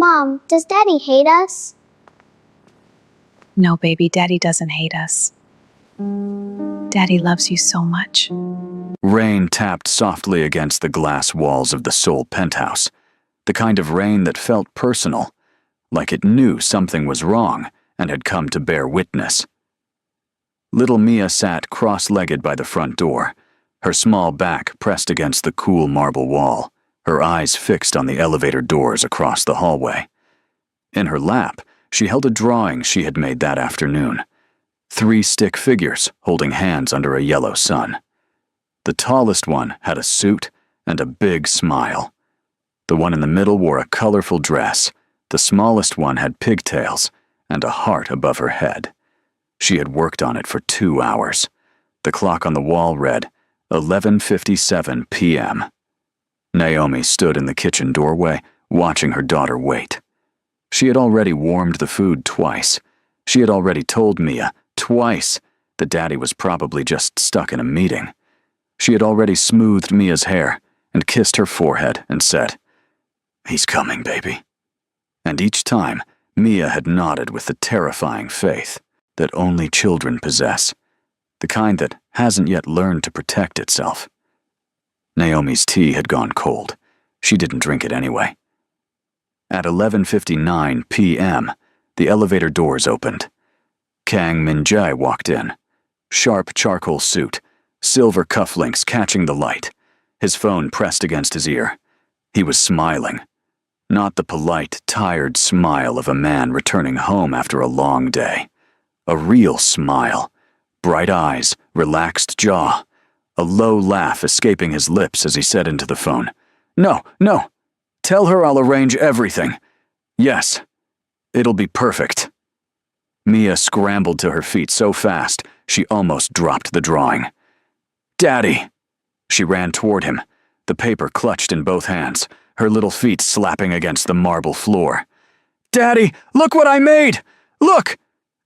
Mom, does Daddy hate us? No, baby, Daddy doesn't hate us. Daddy loves you so much. Rain tapped softly against the glass walls of the Seoul penthouse, the kind of rain that felt personal, like it knew something was wrong and had come to bear witness. Little Mia sat cross-legged by the front door, her small back pressed against the cool marble wall, her eyes fixed on the elevator doors across the hallway. In her lap, she held a drawing she had made that afternoon. 3 stick figures holding hands under a yellow sun. The tallest one had a suit and a big smile. The one in the middle wore a colorful dress. The smallest one had pigtails and a heart above her head. She had worked on it for 2 hours. The clock on the wall read 11:57 p.m. Naomi stood in the kitchen doorway, watching her daughter wait. She had already warmed the food twice. She had already told Mia twice that Daddy was probably just stuck in a meeting. She had already smoothed Mia's hair and kissed her forehead and said, "He's coming, baby." And each time, Mia had nodded with the terrifying faith that only children possess, the kind that hasn't yet learned to protect itself. Naomi's tea had gone cold. She didn't drink it anyway. At 11:59 p.m., the elevator doors opened. Kang Min-jae walked in. Sharp charcoal suit, silver cufflinks catching the light, his phone pressed against his ear. He was smiling. Not the polite, tired smile of a man returning home after a long day. A real smile. Bright eyes, relaxed jaw. A low laugh escaping his lips as he said into the phone, "No. Tell her I'll arrange everything. Yes. It'll be perfect." Mia scrambled to her feet so fast, she almost dropped the drawing. "Daddy!" She ran toward him, the paper clutched in both hands, her little feet slapping against the marble floor. "Daddy, look what I made! Look!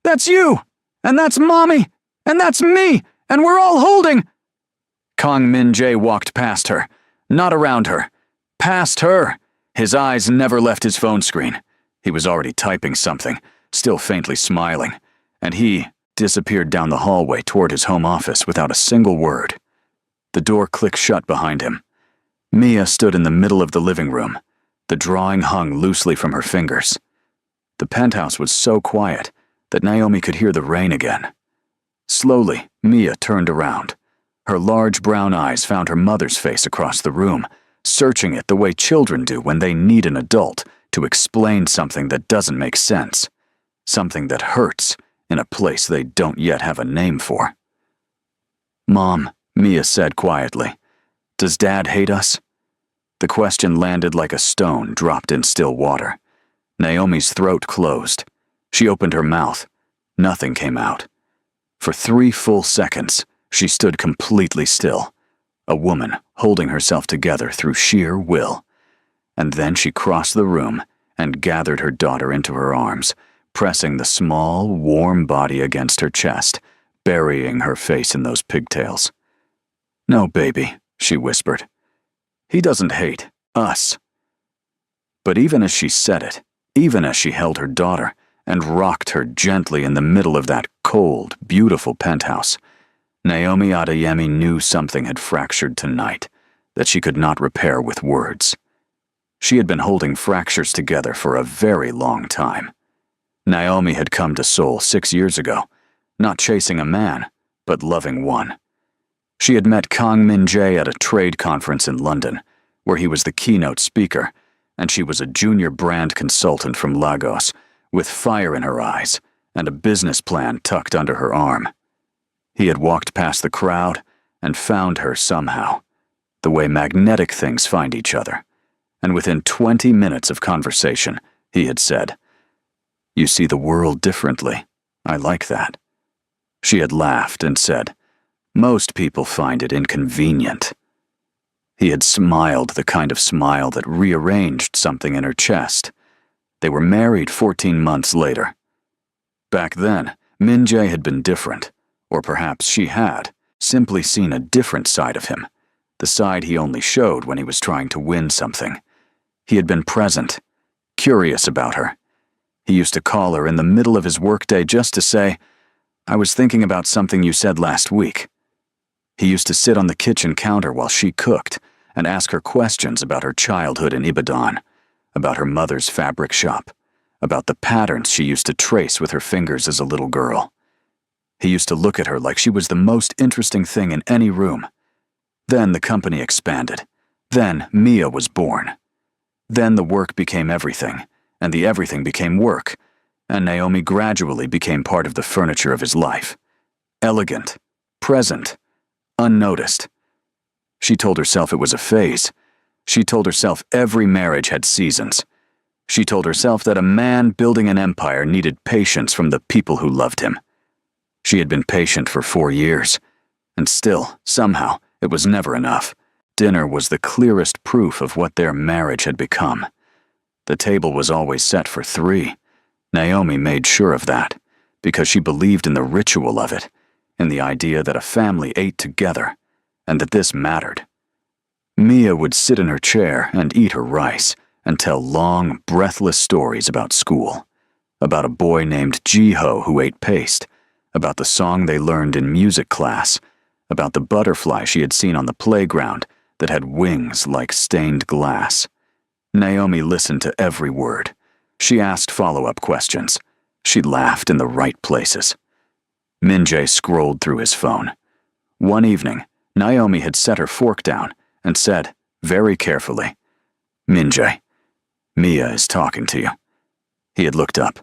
That's you! And that's Mommy! And that's me! And we're all holding—" Kang Min-jae walked past her, not around her. Past her! His eyes never left his phone screen. He was already typing something, still faintly smiling, and he disappeared down the hallway toward his home office without a single word. The door clicked shut behind him. Mia stood in the middle of the living room. The drawing hung loosely from her fingers. The penthouse was so quiet that Naomi could hear the rain again. Slowly, Mia turned around. Her large brown eyes found her mother's face across the room, searching it the way children do when they need an adult to explain something that doesn't make sense, something that hurts in a place they don't yet have a name for. "Mom," Mia said quietly, "does Dad hate us?" The question landed like a stone dropped in still water. Naomi's throat closed. She opened her mouth. Nothing came out. For 3 full seconds, she stood completely still, a woman holding herself together through sheer will. And then she crossed the room and gathered her daughter into her arms, pressing the small, warm body against her chest, burying her face in those pigtails. "No, baby," she whispered. "He doesn't hate us." But even as she said it, even as she held her daughter and rocked her gently in the middle of that cold, beautiful penthouse, Naomi Adeyemi knew something had fractured tonight that she could not repair with words. She had been holding fractures together for a very long time. Naomi had come to Seoul 6 years ago, not chasing a man, but loving one. She had met Kang Min-jae at a trade conference in London, where he was the keynote speaker, and she was a junior brand consultant from Lagos, with fire in her eyes and a business plan tucked under her arm. He had walked past the crowd and found her somehow, the way magnetic things find each other, and within 20 minutes of conversation, he had said, "You see the world differently. I like that." She had laughed and said, "Most people find it inconvenient." He had smiled the kind of smile that rearranged something in her chest. They were married 14 months later. Back then, Min-jae had been different, or perhaps she had simply seen a different side of him, the side he only showed when he was trying to win something. He had been present, curious about her. He used to call her in the middle of his workday just to say, "I was thinking about something you said last week." He used to sit on the kitchen counter while she cooked and ask her questions about her childhood in Ibadan, about her mother's fabric shop, about the patterns she used to trace with her fingers as a little girl. He used to look at her like she was the most interesting thing in any room. Then the company expanded. Then Mia was born. Then the work became everything, and the everything became work, and Naomi gradually became part of the furniture of his life. Elegant, present, unnoticed. She told herself it was a phase. She told herself every marriage had seasons. She told herself that a man building an empire needed patience from the people who loved him. She had been patient for 4 years, and still, somehow, it was never enough. Dinner was the clearest proof of what their marriage had become. The table was always set for 3. Naomi made sure of that, because she believed in the ritual of it, in the idea that a family ate together, and that this mattered. Mia would sit in her chair and eat her rice, and tell long, breathless stories about school, about a boy named Jiho who ate paste, about the song they learned in music class, about the butterfly she had seen on the playground that had wings like stained glass. Naomi listened to every word. She asked follow-up questions. She laughed in the right places. Minjae scrolled through his phone. One evening, Naomi had set her fork down and said, very carefully, "Minjae, Mia is talking to you." He had looked up.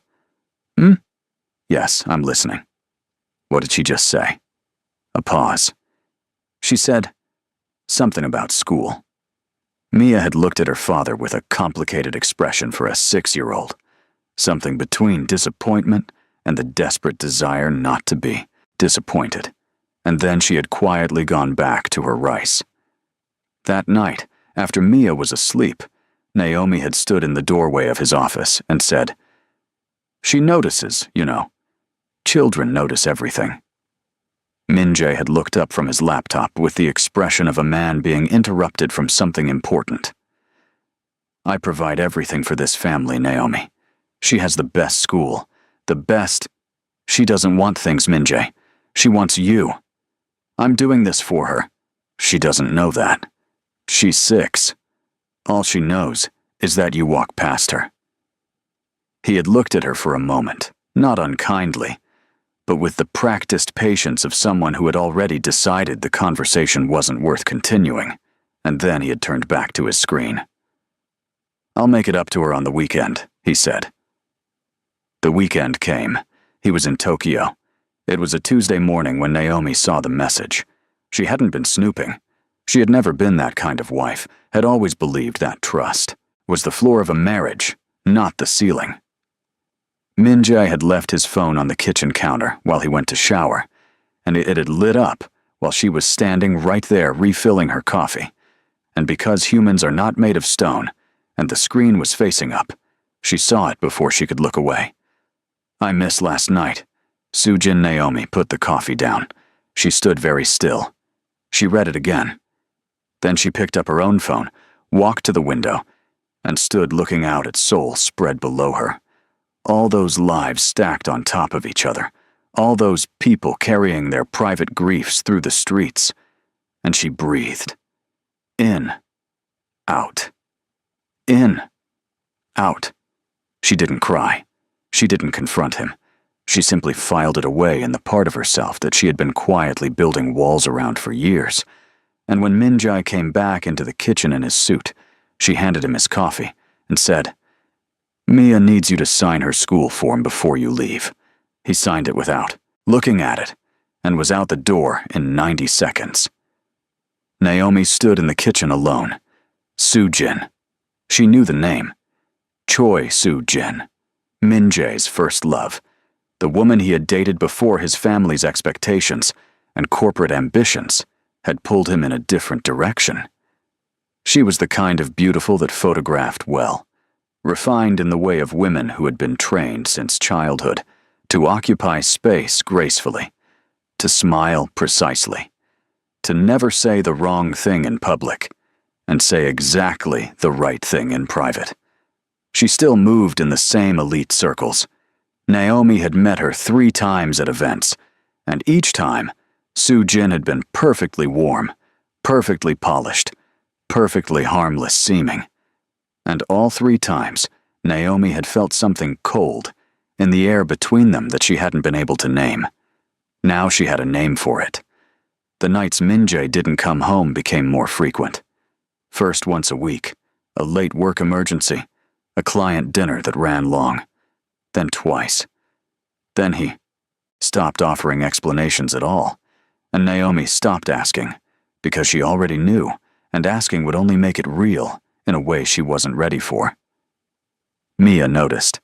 "Yes, I'm listening." What did she just say? A pause. She said, "Something about school." Mia had looked at her father with a complicated expression for a 6-year-old, something between disappointment and the desperate desire not to be disappointed, and then she had quietly gone back to her rice. That night, after Mia was asleep, Naomi had stood in the doorway of his office and said, "She notices, you know. Children notice everything." Minjae had looked up from his laptop with the expression of a man being interrupted from something important. "I provide everything for this family, Naomi. She has the best school, the best—" "She doesn't want things, Minjae. She wants you. I'm doing this for her. She doesn't know that. She's 6. All she knows is that you walk past her." He had looked at her for a moment, not unkindly, but with the practiced patience of someone who had already decided the conversation wasn't worth continuing, and then he had turned back to his screen. "I'll make it up to her on the weekend," he said. The weekend came. He was in Tokyo. It was a Tuesday morning when Naomi saw the message. She hadn't been snooping. She had never been that kind of wife, had always believed that trust was the floor of a marriage, not the ceiling. Minjae had left his phone on the kitchen counter while he went to shower, and it had lit up while she was standing right there refilling her coffee. And because humans are not made of stone, and the screen was facing up, she saw it before she could look away. "I missed last night." Sujin Naomi put the coffee down. She stood very still. She read it again. Then she picked up her own phone, walked to the window, and stood looking out at Seoul spread below her. All those lives stacked on top of each other, all those people carrying their private griefs through the streets. And she breathed. In. Out. In. Out. She didn't cry. She didn't confront him. She simply filed it away in the part of herself that she had been quietly building walls around for years. And when Minjae came back into the kitchen in his suit, she handed him his coffee and said, "Mia needs you to sign her school form before you leave." He signed it without looking at it, and was out the door in 90 seconds. Naomi stood in the kitchen alone. Sujin. She knew the name. Choi Soo-jin, Minjae's first love, the woman he had dated before his family's expectations and corporate ambitions had pulled him in a different direction. She was the kind of beautiful that photographed well, refined in the way of women who had been trained since childhood to occupy space gracefully, to smile precisely, to never say the wrong thing in public, and say exactly the right thing in private. She still moved in the same elite circles. Naomi had met her 3 times at events, and each time, Soo-jin had been perfectly warm, perfectly polished, perfectly harmless seeming. And all 3 times, Naomi had felt something cold in the air between them that she hadn't been able to name. Now she had a name for it. The nights Min-jae didn't come home became more frequent. First once a week, a late work emergency, a client dinner that ran long. Then twice. Then he stopped offering explanations at all, and Naomi stopped asking, because she already knew, and asking would only make it real in a way she wasn't ready for. Mia noticed.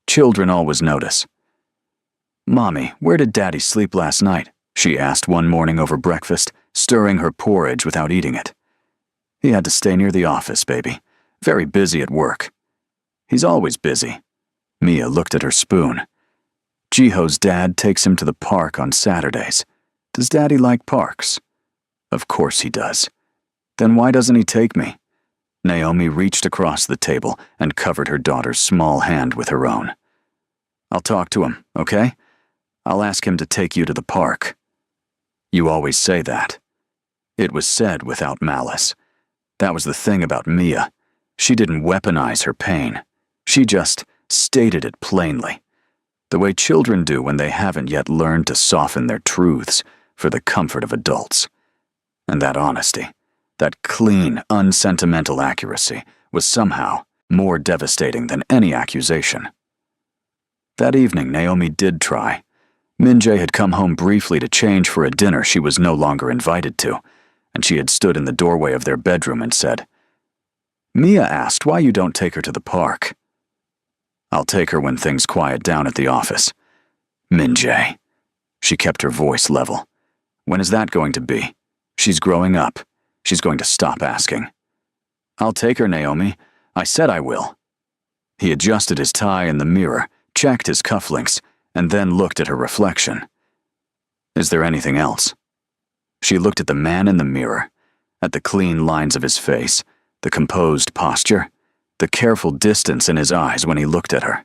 Children always notice. "Mommy, where did Daddy sleep last night?" she asked one morning over breakfast, stirring her porridge without eating it. "He had to stay near the office, baby. Very busy at work." "He's always busy." Mia looked at her spoon. "Jiho's dad takes him to the park on Saturdays. Does Daddy like parks?" "Of course he does." "Then why doesn't he take me?" Naomi reached across the table and covered her daughter's small hand with her own. "I'll talk to him, okay? I'll ask him to take you to the park." "You always say that." It was said without malice. That was the thing about Mia. She didn't weaponize her pain. She just stated it plainly, the way children do when they haven't yet learned to soften their truths for the comfort of adults. And that honesty, that clean, unsentimental accuracy, was somehow more devastating than any accusation. That evening, Naomi did try. Min-jae had come home briefly to change for a dinner she was no longer invited to, and she had stood in the doorway of their bedroom and said, "Mia asked why you don't take her to the park." "I'll take her when things quiet down at the office." "Min-jae." She kept her voice level. "When is that going to be? She's growing up. She's going to stop asking." "I'll take her, Naomi. I said I will." He adjusted his tie in the mirror, checked his cufflinks, and then looked at her reflection. "Is there anything else?" She looked at the man in the mirror, at the clean lines of his face, the composed posture, the careful distance in his eyes when he looked at her.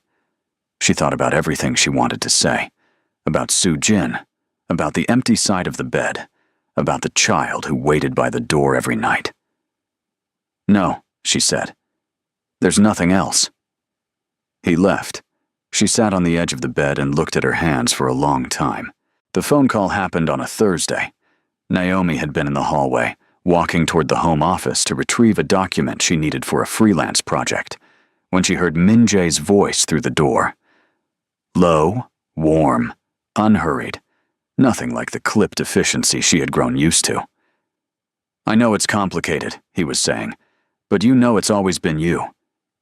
She thought about everything she wanted to say, about Soo-jin, about the empty side of the bed, about the child who waited by the door every night. "No," she said. "There's nothing else." He left. She sat on the edge of the bed and looked at her hands for a long time. The phone call happened on a Thursday. Naomi had been in the hallway, walking toward the home office to retrieve a document she needed for a freelance project, when she heard Min-jae's voice through the door. Low, warm, unhurried, nothing like the clipped efficiency she had grown used to. "I know it's complicated," he was saying, "but you know it's always been you.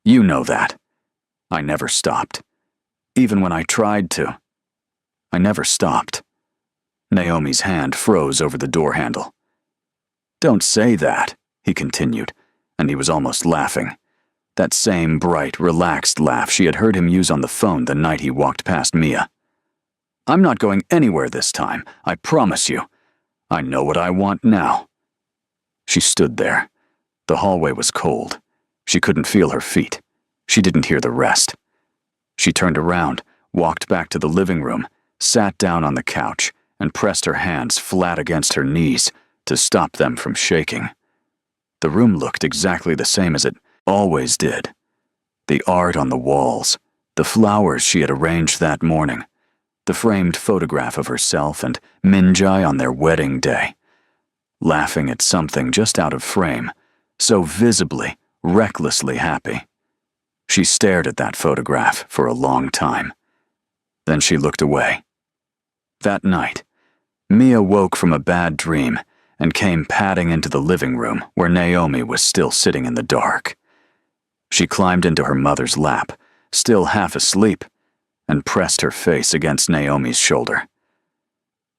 You know that. I never stopped. Even when I tried to. I never stopped." Naomi's hand froze over the door handle. "Don't say that," he continued, and he was almost laughing. That same bright, relaxed laugh she had heard him use on the phone the night he walked past Mia. "I'm not going anywhere this time, I promise you. I know what I want now." She stood there. The hallway was cold. She couldn't feel her feet. She didn't hear the rest. She turned around, walked back to the living room, sat down on the couch, and pressed her hands flat against her knees to stop them from shaking. The room looked exactly the same as it always did. The art on the walls, the flowers she had arranged that morning, the framed photograph of herself and Min-jae on their wedding day, laughing at something just out of frame, so visibly, recklessly happy. She stared at that photograph for a long time. Then she looked away. That night, Mia woke from a bad dream and came padding into the living room where Naomi was still sitting in the dark. She climbed into her mother's lap, still half asleep, and pressed her face against Naomi's shoulder.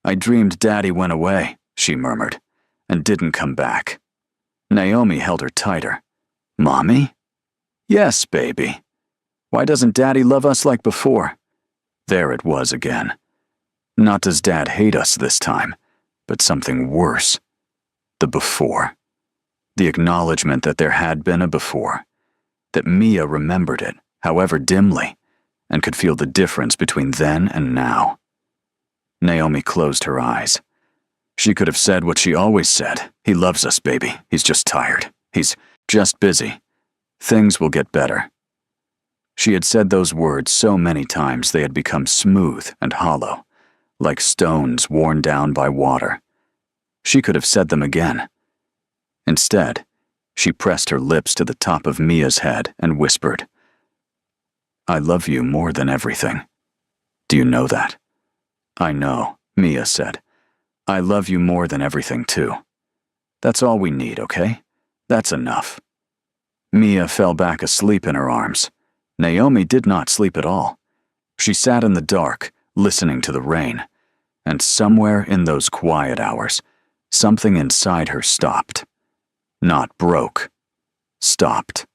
"I dreamed Daddy went away," she murmured, "and didn't come back." Naomi held her tighter. "Mommy?" "Yes, baby. Why doesn't Daddy love us like before?" There it was again. Not does Dad hate us this time, but something worse. The before. The acknowledgement that there had been a before. That Mia remembered it however dimly, and could feel the difference between then and now. Naomi closed her eyes. She could have said what she always said. He loves us, baby. He's just tired. He's just busy. Things will get better. She had said those words so many times they had become smooth and hollow, like stones worn down by water. She could have said them again. Instead, she pressed her lips to the top of Mia's head and whispered, "I love you more than everything. Do you know that?" "I know," Mia said. "I love you more than everything, too. That's all we need, okay? That's enough." Mia fell back asleep in her arms. Naomi did not sleep at all. She sat in the dark, listening to the rain, and somewhere in those quiet hours, something inside her stopped. Not broke. Stopped.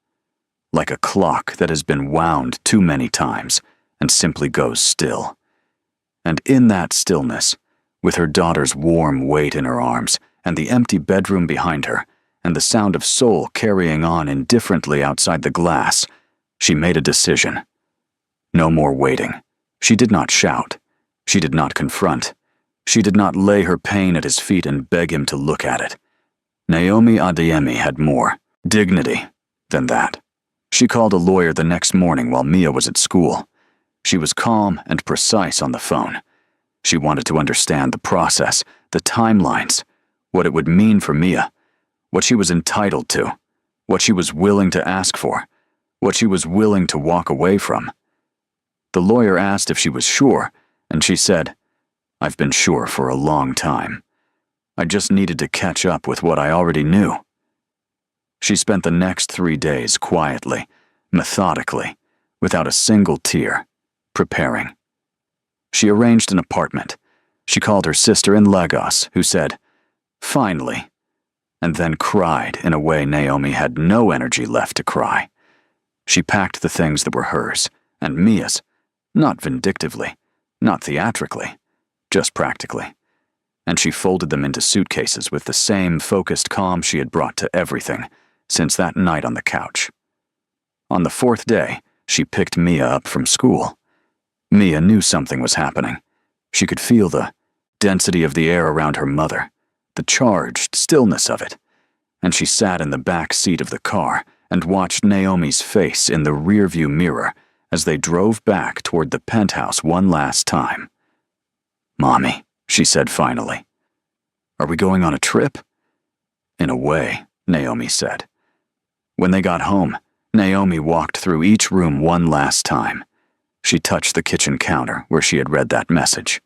Like a clock that has been wound too many times and simply goes still. And in that stillness, with her daughter's warm weight in her arms and the empty bedroom behind her, and the sound of Soul carrying on indifferently outside the glass, she made a decision. No more waiting. She did not shout. She did not confront. She did not lay her pain at his feet and beg him to look at it. Naomi Adeyemi had more dignity than that. She called a lawyer the next morning while Mia was at school. She was calm and precise on the phone. She wanted to understand the process, the timelines, what it would mean for Mia, what she was entitled to, what she was willing to ask for, what she was willing to walk away from. The lawyer asked if she was sure, and she said, "I've been sure for a long time. I just needed to catch up with what I already knew." She spent the next 3 days quietly, methodically, without a single tear, preparing. She arranged an apartment. She called her sister in Lagos, who said, "Finally," and then cried in a way Naomi had no energy left to cry. She packed the things that were hers, and Mia's, not vindictively, not theatrically, just practically, and she folded them into suitcases with the same focused calm she had brought to everything since that night on the couch. On the 4th day, she picked Mia up from school. Mia knew something was happening. She could feel the density of the air around her mother, the charged stillness of it, and she sat in the back seat of the car and watched Naomi's face in the rearview mirror as they drove back toward the penthouse one last time. "Mommy," she said finally, "are we going on a trip?" "In a way," Naomi said. When they got home, Naomi walked through each room one last time. She touched the kitchen counter where she had read that message.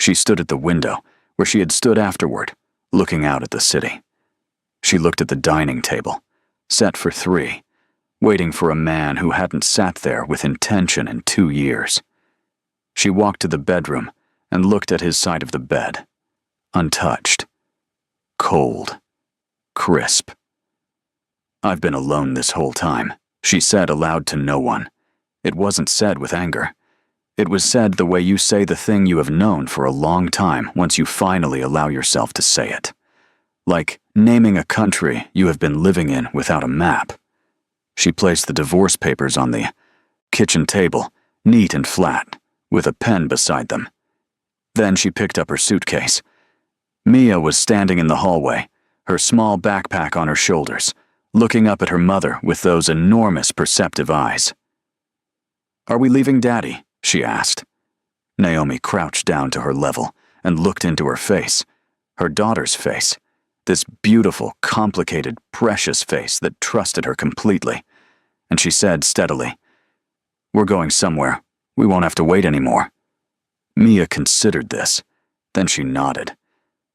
She stood at the window where she had stood afterward, looking out at the city. She looked at the dining table, set for 3, waiting for a man who hadn't sat there with intention in 2 years. She walked to the bedroom and looked at his side of the bed, untouched, cold, crisp. "I've been alone this whole time," she said aloud to no one. It wasn't said with anger. It was said the way you say the thing you have known for a long time once you finally allow yourself to say it. Like naming a country you have been living in without a map. She placed the divorce papers on the kitchen table, neat and flat, with a pen beside them. Then she picked up her suitcase. Mia was standing in the hallway, her small backpack on her shoulders, looking up at her mother with those enormous perceptive eyes. "Are we leaving Daddy?" she asked. Naomi crouched down to her level and looked into her face, her daughter's face, this beautiful, complicated, precious face that trusted her completely, and she said steadily, "We're going somewhere. We won't have to wait anymore." Mia considered this. Then she nodded.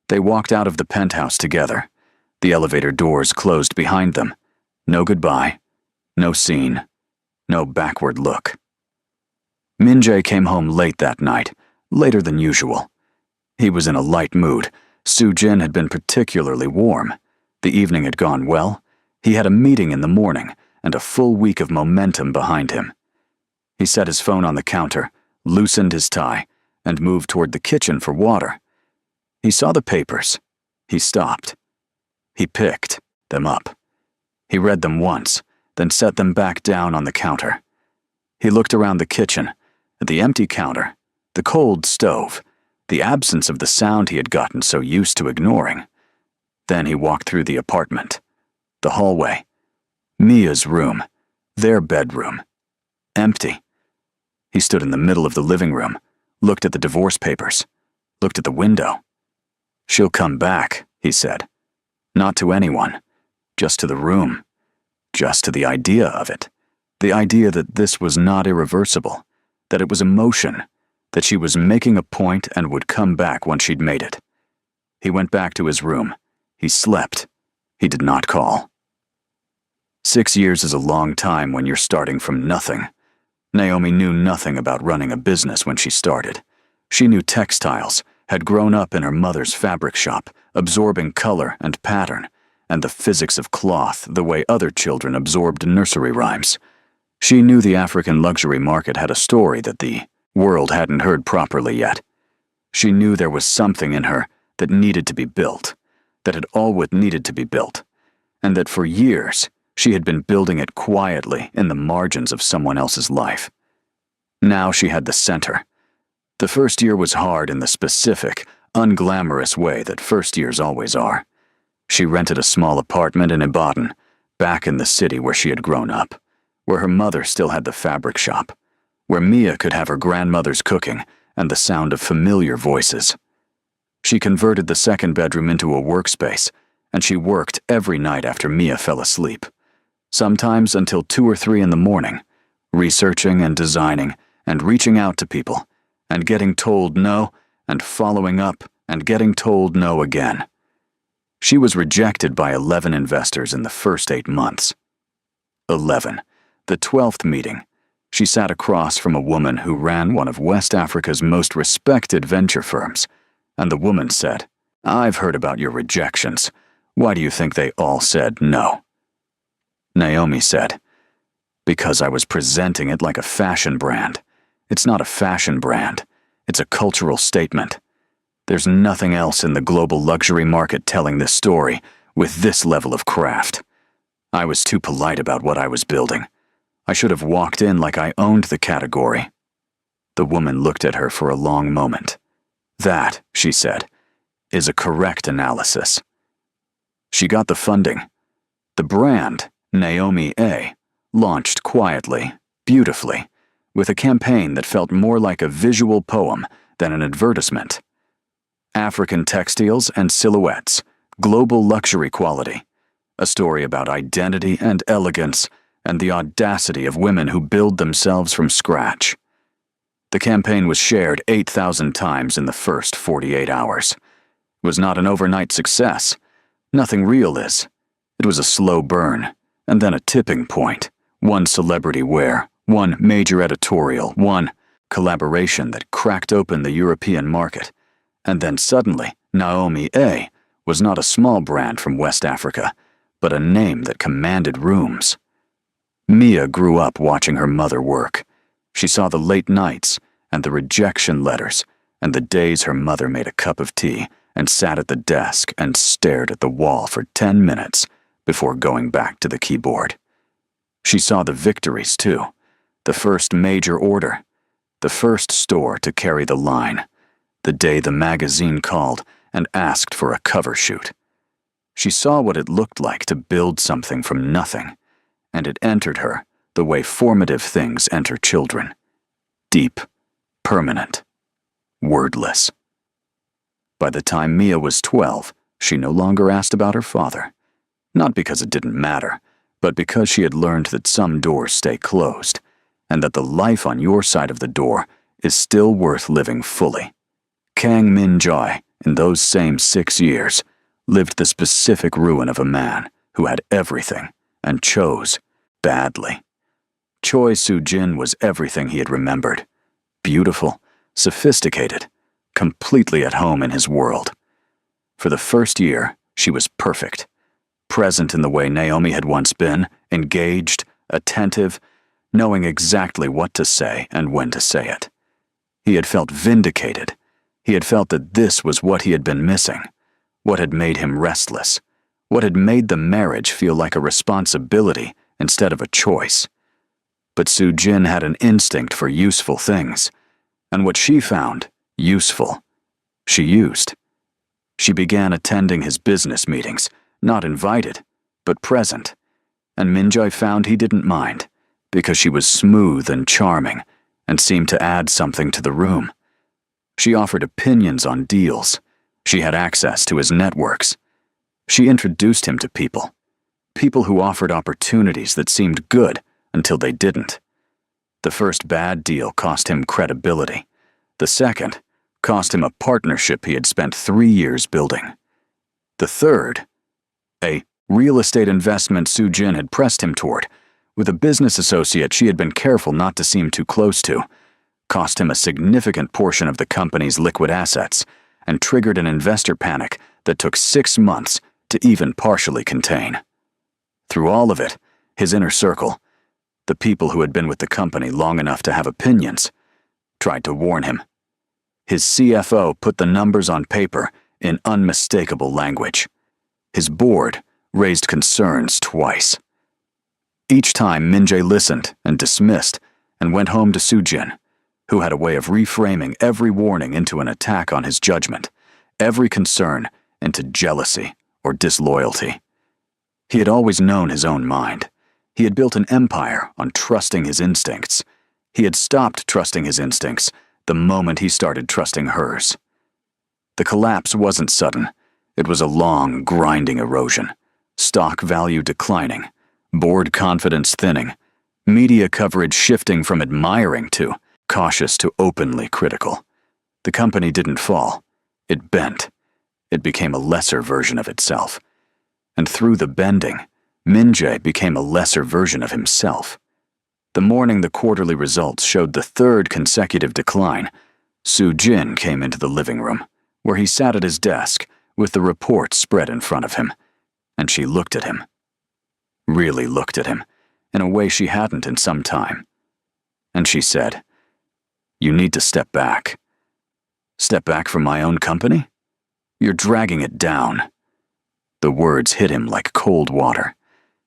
They walked out of the penthouse together. The elevator doors closed behind them. No goodbye, no scene, no backward look. Minjae came home late that night, later than usual. He was in a light mood. Soo-jin had been particularly warm. The evening had gone well. He had a meeting in the morning and a full week of momentum behind him. He set his phone on the counter, loosened his tie, and moved toward the kitchen for water. He saw the papers. He stopped. He picked them up. He read them once, then set them back down on the counter. He looked around the kitchen, at the empty counter, the cold stove, the absence of the sound he had gotten so used to ignoring. Then he walked through the apartment, the hallway, Mia's room, their bedroom, empty. He stood in the middle of the living room, looked at the divorce papers, looked at the window. "She'll come back," he said. Not to anyone, just to the room, just to the idea of it. The idea that this was not irreversible, that it was emotion, that she was making a point and would come back once she'd made it. He went back to his room. He slept. He did not call. 6 years is a long time when you're starting from nothing. Naomi knew nothing about running a business when she started. She knew textiles, had grown up in her mother's fabric shop, absorbing color and pattern, and the physics of cloth the way other children absorbed nursery rhymes. She knew the African luxury market had a story that the world hadn't heard properly yet. She knew there was something in her that needed to be built, that had always needed to be built, and that for years she had been building it quietly in the margins of someone else's life. Now she had the center. The first year was hard in the specific, unglamorous way that first years always are. She rented a small apartment in Ibadan, back in the city where she had grown up, where her mother still had the fabric shop, where Mia could have her grandmother's cooking and the sound of familiar voices. She converted the second bedroom into a workspace, and she worked every night after Mia fell asleep, sometimes until 2 or 3 in the morning, researching and designing and reaching out to people, and getting told no, and following up and getting told no again. She was rejected by 11 investors in the first 8 months. 11. The 12th meeting, she sat across from a woman who ran one of West Africa's most respected venture firms, and the woman said, "I've heard about your rejections. Why do you think they all said no?" Naomi said, "Because I was presenting it like a fashion brand. It's not a fashion brand. It's a cultural statement. There's nothing else in the global luxury market telling this story with this level of craft. I was too polite about what I was building. I should have walked in like I owned the category." The woman looked at her for a long moment. "That," she said, "is a correct analysis." She got the funding. The brand, Naomi A., launched quietly, beautifully, with a campaign that felt more like a visual poem than an advertisement. African textiles and silhouettes, global luxury quality, a story about identity and elegance and the audacity of women who build themselves from scratch. The campaign was shared 8,000 times in the first 48 hours. It was not an overnight success. Nothing real is. It was a slow burn, and then a tipping point. One celebrity wear, one major editorial, one collaboration that cracked open the European market. And then suddenly, Naomi A. was not a small brand from West Africa, but a name that commanded rooms. Mia grew up watching her mother work. She saw the late nights and the rejection letters and the days her mother made a cup of tea and sat at the desk and stared at the wall for 10 minutes before going back to the keyboard. She saw the victories, too. The first major order, the first store to carry the line, the day the magazine called and asked for a cover shoot. She saw what it looked like to build something from nothing, and it entered her the way formative things enter children. Deep, permanent, wordless. By the time Mia was 12, she no longer asked about her father. Not because it didn't matter, but because she had learned that some doors stay closed, and that the life on your side of the door is still worth living fully. Kang Min Joy, in those same 6 years, lived the specific ruin of a man who had everything and chose badly. Choi Soo-jin was everything he had remembered. Beautiful, sophisticated, completely at home in his world. For the first year, she was perfect. Present in the way Naomi had once been, engaged, attentive, knowing exactly what to say and when to say it. He had felt vindicated. He had felt that this was what he had been missing, what had made him restless, what had made the marriage feel like a responsibility instead of a choice. But Soo-jin had an instinct for useful things, and what she found useful, she used. She began attending his business meetings, not invited, but present, and Min-jae found he didn't mind, because she was smooth and charming and seemed to add something to the room. She offered opinions on deals. She had access to his networks. She introduced him to people who offered opportunities that seemed good until they didn't. The first bad deal cost him credibility. The second cost him a partnership he had spent 3 years building. The third, a real estate investment Soo-jin had pressed him toward, with a business associate she had been careful not to seem too close to, cost him a significant portion of the company's liquid assets and triggered an investor panic that took 6 months to even partially contain. Through all of it, his inner circle, the people who had been with the company long enough to have opinions, tried to warn him. His CFO put the numbers on paper in unmistakable language. His board raised concerns twice. Each time Min-jae listened and dismissed and went home to Soo-jin, who had a way of reframing every warning into an attack on his judgment, every concern into jealousy or disloyalty. He had always known his own mind. He had built an empire on trusting his instincts. He had stopped trusting his instincts the moment he started trusting hers. The collapse wasn't sudden. It was a long, grinding erosion. Stock value declining, board confidence thinning, media coverage shifting from admiring to cautious to openly critical. The company didn't fall. It bent. It became a lesser version of itself. And through the bending, Min-jae became a lesser version of himself. The morning the quarterly results showed the third consecutive decline, Soo-jin came into the living room, where he sat at his desk with the report spread in front of him, and she looked at him. Really looked at him, in a way she hadn't in some time. And she said, "You need to step back." "Step back from my own company? You're dragging it down." The words hit him like cold water.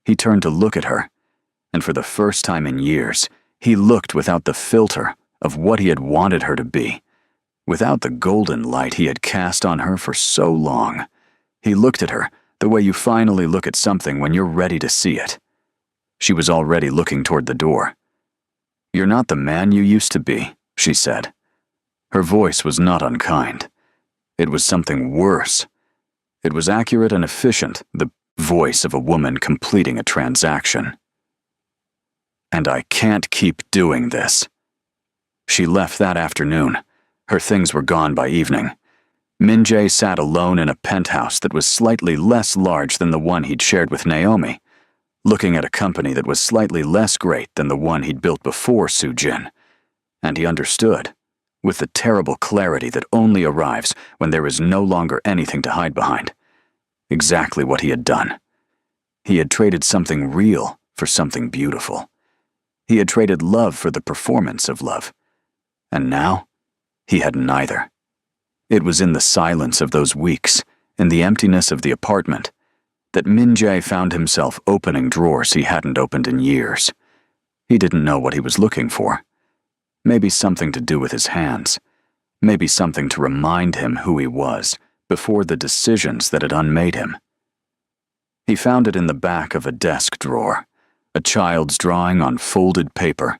He turned to look at her, and for the first time in years, he looked without the filter of what he had wanted her to be, without the golden light he had cast on her for so long. He looked at her the way you finally look at something when you're ready to see it. She was already looking toward the door. "You're not the man you used to be," she said. Her voice was not unkind. It was something worse. It was accurate and efficient, the voice of a woman completing a transaction. "And I can't keep doing this." She left that afternoon. Her things were gone by evening. Min-jae sat alone in a penthouse that was slightly less large than the one he'd shared with Naomi, looking at a company that was slightly less great than the one he'd built before Soo-jin. And he understood, with the terrible clarity that only arrives when there is no longer anything to hide behind, exactly what he had done. He had traded something real for something beautiful. He had traded love for the performance of love. And now, he had neither. It was in the silence of those weeks, in the emptiness of the apartment, that Min-jae found himself opening drawers he hadn't opened in years. He didn't know what he was looking for. Maybe something to do with his hands. Maybe something to remind him who he was before the decisions that had unmade him. He found it in the back of a desk drawer, a child's drawing on folded paper,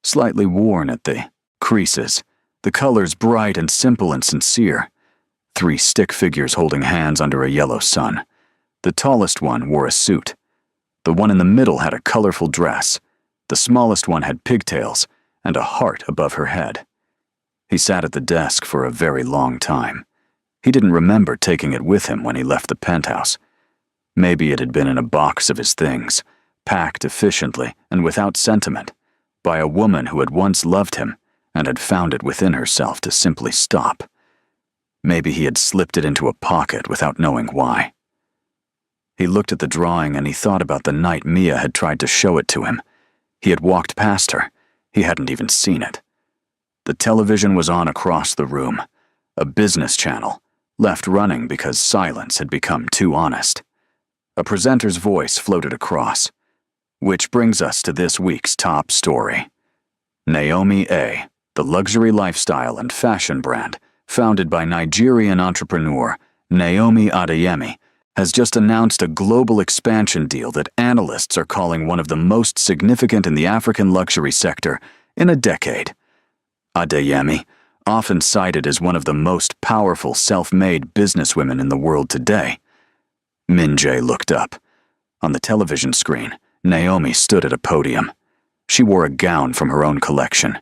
slightly worn at the creases, the colors bright and simple and sincere. 3 stick figures holding hands under a yellow sun. The tallest one wore a suit. The one in the middle had a colorful dress. The smallest one had pigtails and a heart above her head. He sat at the desk for a very long time. He didn't remember taking it with him when he left the penthouse. Maybe it had been in a box of his things, packed efficiently and without sentiment, by a woman who had once loved him and had found it within herself to simply stop. Maybe he had slipped it into a pocket without knowing why. He looked at the drawing and he thought about the night Mia had tried to show it to him. He had walked past her. He hadn't even seen it. The television was on across the room, a business channel, left running because silence had become too honest. A presenter's voice floated across. Which brings us to this week's top story. Naomi A., the luxury lifestyle and fashion brand, founded by Nigerian entrepreneur Naomi Adeyemi, has just announced a global expansion deal that analysts are calling one of the most significant in the African luxury sector in a decade. Adeyemi, often cited as one of the most powerful self-made businesswomen in the world today. Minjay looked up. On the television screen, Naomi stood at a podium. She wore a gown from her own collection.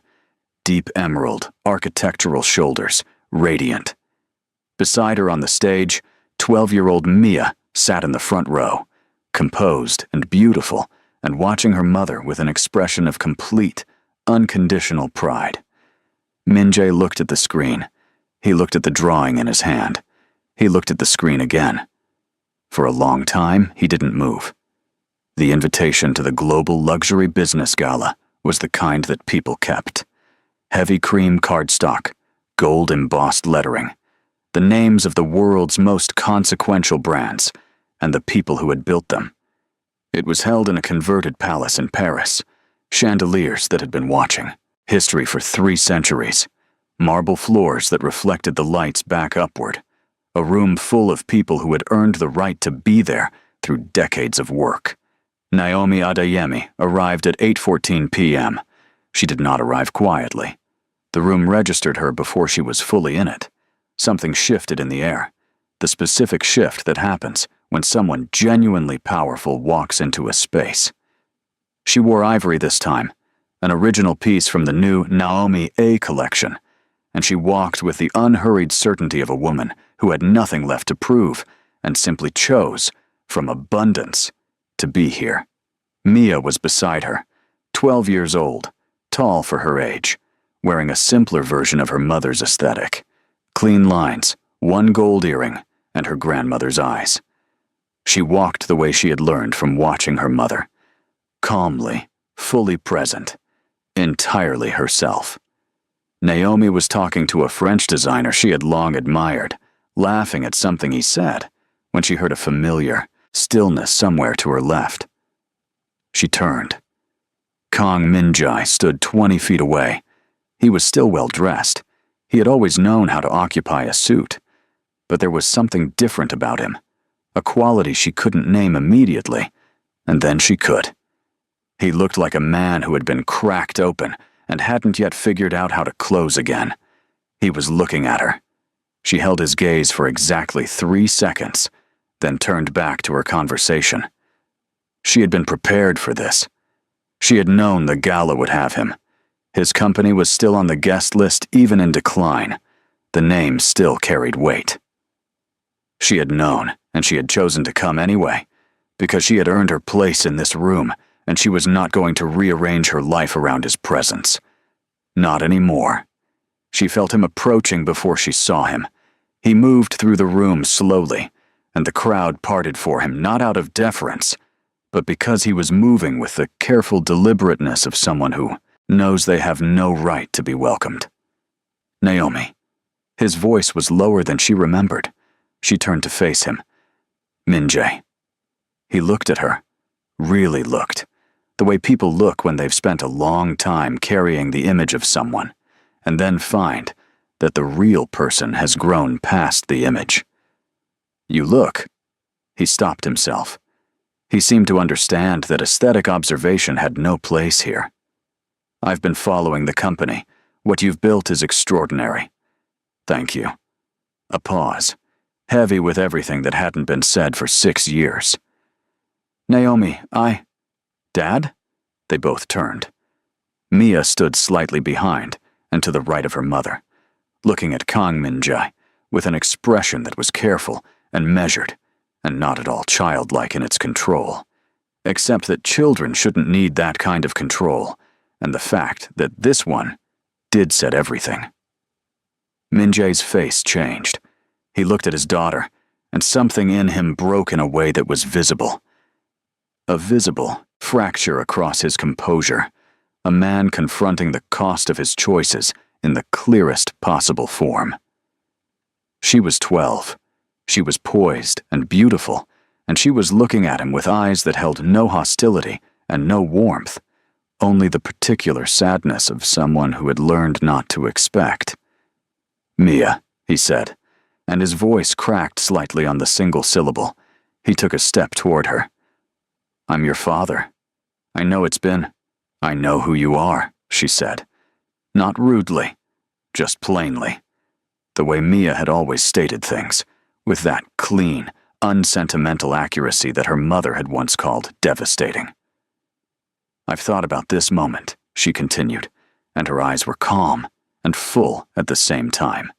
Deep emerald, architectural shoulders, radiant. Beside her on the stage, 12-year-old Mia sat in the front row, composed and beautiful, and watching her mother with an expression of complete, unconditional pride. Minjay looked at the screen. He looked at the drawing in his hand. He looked at the screen again. For a long time, he didn't move. The invitation to the Global Luxury Business Gala was the kind that people kept. Heavy cream cardstock, gold embossed lettering, the names of the world's most consequential brands, and the people who had built them. It was held in a converted palace in Paris, chandeliers that had been watching, history for 3 centuries, marble floors that reflected the lights back upward, a room full of people who had earned the right to be there through decades of work. Naomi Adeyemi arrived at 8:14 p.m. She did not arrive quietly. The room registered her before she was fully in it. Something shifted in the air, the specific shift that happens when someone genuinely powerful walks into a space. She wore ivory this time, an original piece from the new Naomi A collection, and she walked with the unhurried certainty of a woman who had nothing left to prove and simply chose, from abundance, to be here. Mia was beside her, 12 years old, tall for her age, wearing a simpler version of her mother's aesthetic. Clean lines, 1 gold earring, and her grandmother's eyes. She walked the way she had learned from watching her mother, calmly, fully present, entirely herself. Naomi was talking to a French designer she had long admired, laughing at something he said, when she heard a familiar stillness somewhere to her left. She turned. Kong Minjai stood 20 feet away. He was still well dressed. He had always known how to occupy a suit, but there was something different about him, a quality she couldn't name immediately, and then she could. He looked like a man who had been cracked open and hadn't yet figured out how to close again. He was looking at her. She held his gaze for exactly 3 seconds, then turned back to her conversation. She had been prepared for this. She had known the gala would have him. His company was still on the guest list even in decline. The name still carried weight. She had known, and she had chosen to come anyway, because she had earned her place in this room, and she was not going to rearrange her life around his presence. Not anymore. She felt him approaching before she saw him. He moved through the room slowly, and the crowd parted for him not out of deference, but because he was moving with the careful deliberateness of someone who knows they have no right to be welcomed. Naomi. His voice was lower than she remembered. She turned to face him. Minjay. He looked at her. Really looked. The way people look when they've spent a long time carrying the image of someone, and then find that the real person has grown past the image. You look. He stopped himself. He seemed to understand that aesthetic observation had no place here. I've been following the company. What you've built is extraordinary. Thank you. A pause, heavy with everything that hadn't been said for 6 years. Naomi, Dad? They both turned. Mia stood slightly behind and to the right of her mother, looking at Kang Minjai with an expression that was careful and measured, and not at all childlike in its control, except that children shouldn't need that kind of control, and the fact that this one did set everything. Minjay's face changed. He looked at his daughter, and something in him broke in a way that was visible. A visible fracture across his composure, a man confronting the cost of his choices in the clearest possible form. She was 12. She was poised and beautiful, and she was looking at him with eyes that held no hostility and no warmth, only the particular sadness of someone who had learned not to expect. "Mia," he said, and his voice cracked slightly on the single syllable. He took a step toward her. "I'm your father. I know I know who you are," she said. Not rudely, just plainly. The way Mia had always stated things, with that clean, unsentimental accuracy that her mother had once called devastating. "I've thought about this moment," she continued, and her eyes were calm and full at the same time.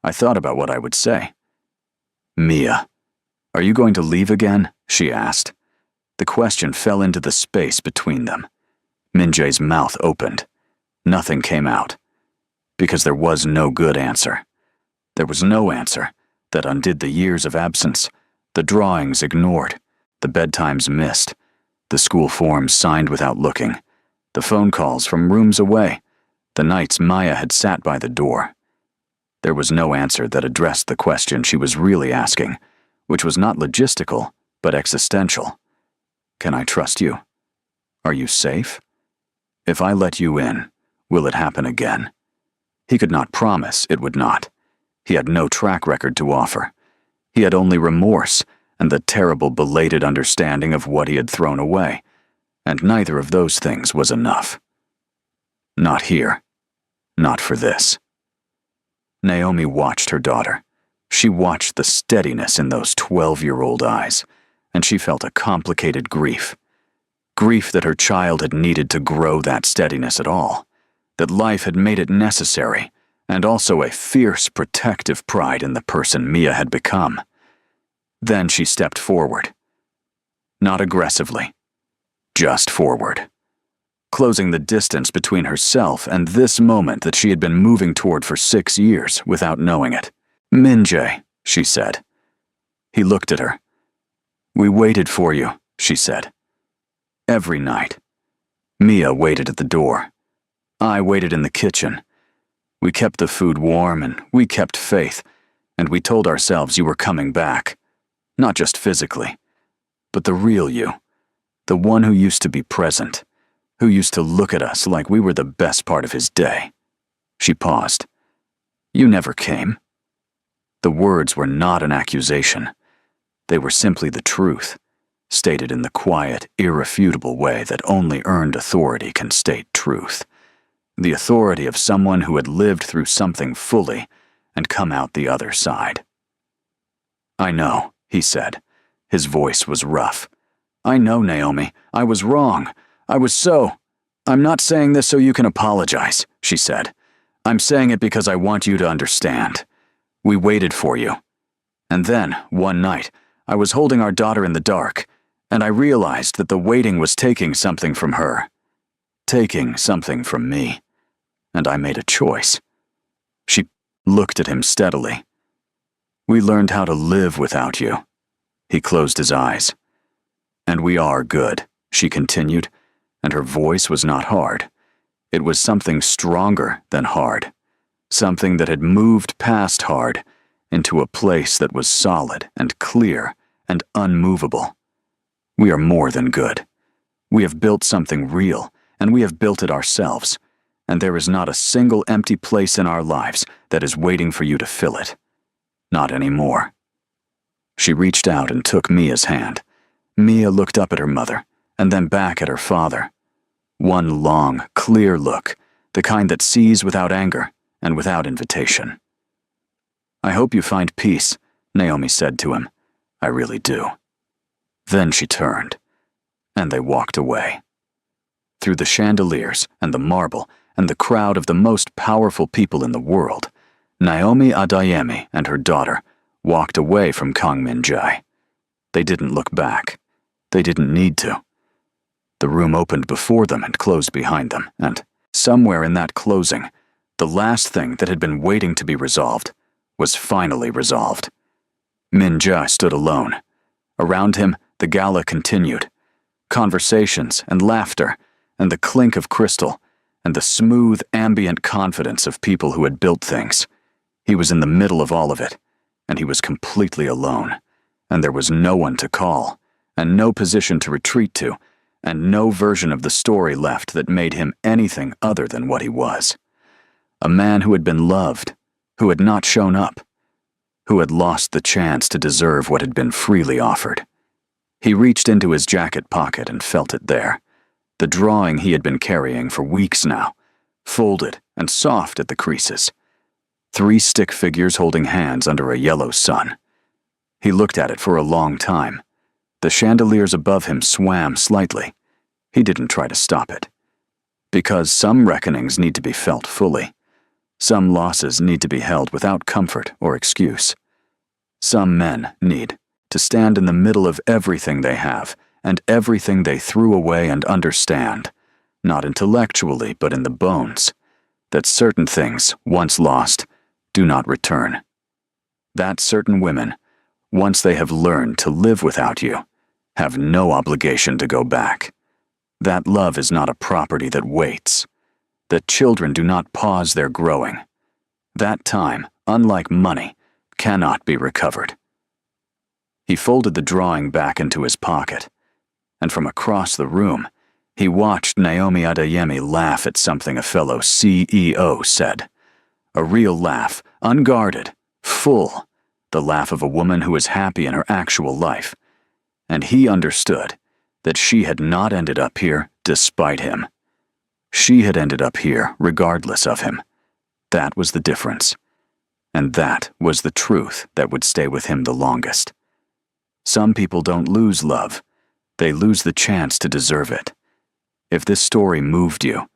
I thought about what I would say. "Mia, are you going to leave again?" she asked. The question fell into the space between them. Min-jae's mouth opened. Nothing came out. Because there was no good answer. There was no answer that undid the years of absence, the drawings ignored, the bedtimes missed, the school forms signed without looking, the phone calls from rooms away, the nights Maya had sat by the door. There was no answer that addressed the question she was really asking, which was not logistical, but existential. Can I trust you? Are you safe? If I let you in, will it happen again? He could not promise it would not. He had no track record to offer. He had only remorse and the terrible belated understanding of what he had thrown away, and neither of those things was enough. Not here. Not for this. Naomi watched her daughter. She watched the steadiness in those 12-year-old eyes, and she felt a complicated grief. Grief that her child had needed to grow that steadiness at all, that life had made it necessary, and also a fierce protective pride in the person Mia had become. Then she stepped forward. Not aggressively, just forward, closing the distance between herself and this moment that she had been moving toward for 6 years without knowing it. "Min-jae," she said. He looked at her. "We waited for you," she said. "Every night. Mia waited at the door. I waited in the kitchen. We kept the food warm and we kept faith, and we told ourselves you were coming back. Not just physically, but the real you. The one who used to be present, who used to look at us like we were the best part of his day." She paused. "You never came." The words were not an accusation. They were simply the truth, stated in the quiet, irrefutable way that only earned authority can state truth. The authority of someone who had lived through something fully and come out the other side. "I know," he said. His voice was rough. "I know, Naomi. I was wrong. I'm not saying this so you can apologize," she said. "I'm saying it because I want you to understand. We waited for you. And then, one night, I was holding our daughter in the dark, and I realized that the waiting was taking something from her. Taking something from me. And I made a choice." She looked at him steadily. "We learned how to live without you." He closed his eyes. "And we are good," she continued, and her voice was not hard. It was something stronger than hard, something that had moved past hard into a place that was solid and clear and unmovable. "We are more than good. We have built something real, and we have built it ourselves, and there is not a single empty place in our lives that is waiting for you to fill it. Not anymore." She reached out and took Mia's hand. Mia looked up at her mother, and then back at her father. One long, clear look, the kind that sees without anger and without invitation. "I hope you find peace," Naomi said to him. "I really do." Then she turned, and they walked away. Through the chandeliers and the marble and the crowd of the most powerful people in the world, Naomi Adeyemi and her daughter walked away from Kang Min-jae. They didn't look back. They didn't need to. The room opened before them and closed behind them, and somewhere in that closing, the last thing that had been waiting to be resolved was finally resolved. Min-jae stood alone. Around him, the gala continued. Conversations and laughter, and the clink of crystal, and the smooth, ambient confidence of people who had built things. He was in the middle of all of it, and he was completely alone, and there was no one to call, and no position to retreat to, and no version of the story left that made him anything other than what he was. A man who had been loved, who had not shown up, who had lost the chance to deserve what had been freely offered. He reached into his jacket pocket and felt it there, the drawing he had been carrying for weeks now, folded and soft at the creases. 3 stick figures holding hands under a yellow sun. He looked at it for a long time. The chandeliers above him swam slightly. He didn't try to stop it. Because some reckonings need to be felt fully. Some losses need to be held without comfort or excuse. Some men need to stand in the middle of everything they have and everything they threw away and understand, not intellectually but in the bones, that certain things, once lost, do not return. That certain women, once they have learned to live without you, have no obligation to go back. That love is not a property that waits. That children do not pause their growing. That time, unlike money, cannot be recovered. He folded the drawing back into his pocket, and from across the room, he watched Naomi Adeyemi laugh at something a fellow CEO said. A real laugh, unguarded, full, the laugh of a woman who is happy in her actual life. And he understood that she had not ended up here despite him. She had ended up here regardless of him. That was the difference. And that was the truth that would stay with him the longest. Some people don't lose love. They lose the chance to deserve it. If this story moved you,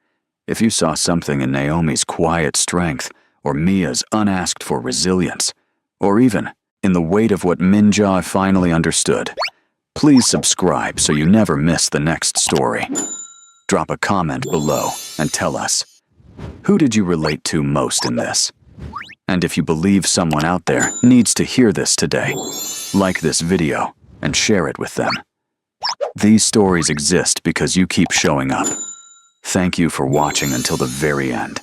if you saw something in Naomi's quiet strength, or Mia's unasked-for resilience, or even in the weight of what Minjai finally understood, please subscribe so you never miss the next story. Drop a comment below and tell us, who did you relate to most in this? And if you believe someone out there needs to hear this today, like this video and share it with them. These stories exist because you keep showing up. Thank you for watching until the very end.